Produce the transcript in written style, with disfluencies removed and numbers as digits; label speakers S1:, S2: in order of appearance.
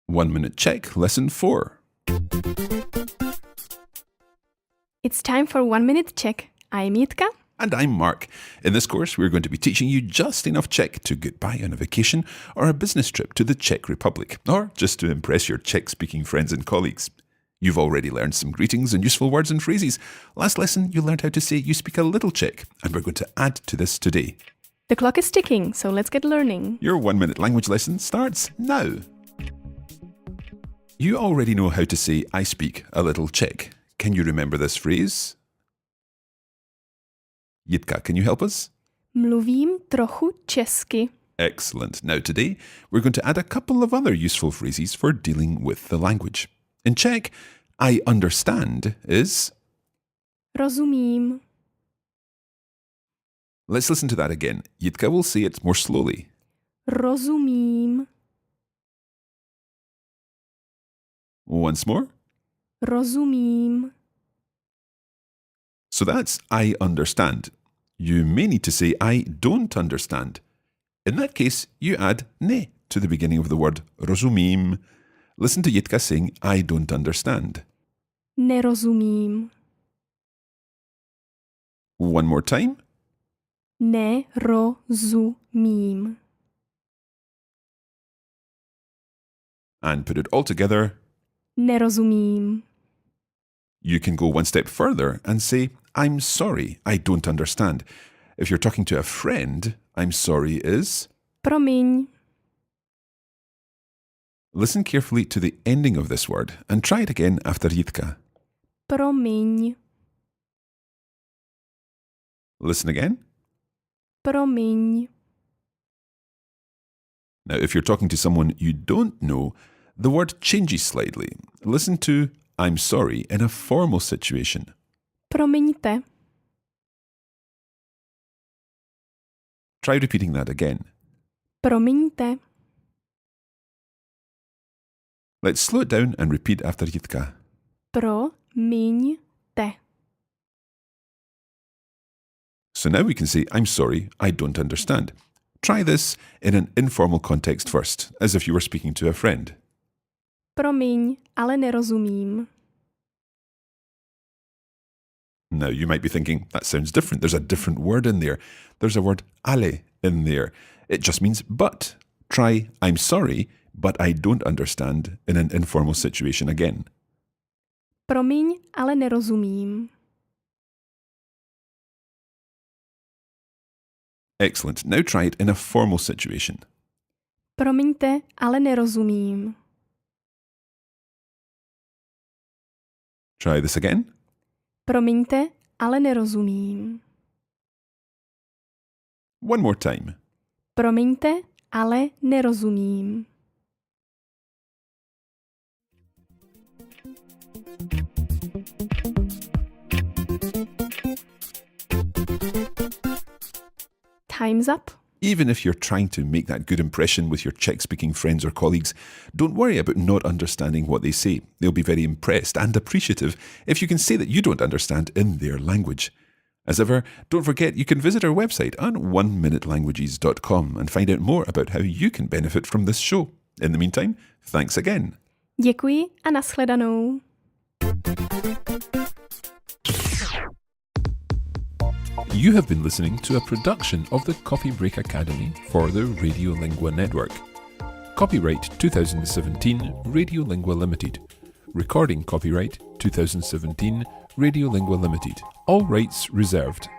S1: 1 Minute Czech Lesson 4.
S2: It's time for 1 Minute Czech. I'm Jitka.
S1: And I'm Mark. In this course, we're going to be teaching you just enough Czech to get by on a vacation or a business trip to the Czech Republic, or just to impress your Czech-speaking friends and colleagues. You've already learned some greetings and useful words and phrases. Last lesson, you learned how to say you speak a little Czech, and we're going to add to this today.
S2: The clock is ticking, so let's get learning.
S1: Your 1 minute language lesson starts now. You already know how to say I speak a little Czech. Can you remember this phrase? Jitka, can you help us?
S2: Mluvím trochu česky.
S1: Excellent. Now today, we're going to add a couple of other useful phrases for dealing with the language. In Czech, I understand is...
S2: Rozumím.
S1: Let's listen to that again. Jitka will say it more slowly.
S2: Rozumím.
S1: Once more.
S2: Rozumím.
S1: So that's I understand. You may need to say I don't understand. In that case, you add ne to the beginning of the word rozumím. Listen to Jitka saying I don't understand.
S2: Nerozumím.
S1: One more time.
S2: Nerozumím.
S1: And put it all together.
S2: Nerozumím.
S1: You can go one step further and say, I'm sorry, I don't understand. If you're talking to a friend, I'm sorry is...
S2: Promiň.
S1: Listen carefully to the ending of this word and try it again after Jitka.
S2: Promiň.
S1: Listen again.
S2: Promiň.
S1: Now, if you're talking to someone you don't know, the word changes slightly. Listen to I'm sorry in a formal situation.
S2: Promiňte.
S1: Try repeating that again.
S2: Promiňte.
S1: Let's slow it down and repeat after Jitka.
S2: Promiňte.
S1: So now we can say, I'm sorry, I don't understand. Try this in an informal context first, as if you were speaking to a friend.
S2: Promiň, ale nerozumím.
S1: Now, you might be thinking, that sounds different. There's a different word in there. There's a word ale in there. It just means but. Try, I'm sorry, but I don't understand in an informal situation again.
S2: Promiň, ale nerozumím.
S1: Excellent. Now try it in a formal situation.
S2: Promiňte, ale nerozumím.
S1: Try this again.
S2: Promiňte, ale nerozumím.
S1: One more time.
S2: Promiňte, ale nerozumím. Time's up.
S1: Even if you're trying to make that good impression with your Czech-speaking friends or colleagues, don't worry about not understanding what they say. They'll be very impressed and appreciative if you can say that you don't understand in their language. As ever, don't forget you can visit our website on oneminute.languages.com and find out more about how you can benefit from this show. In the meantime, thanks again.
S2: Děkuji a nashledanou.
S1: You have been listening to a production of the Coffee Break Academy for the Radiolingua Network. Copyright 2017 Radiolingua Limited. Recording copyright 2017 Radiolingua Limited. All rights reserved.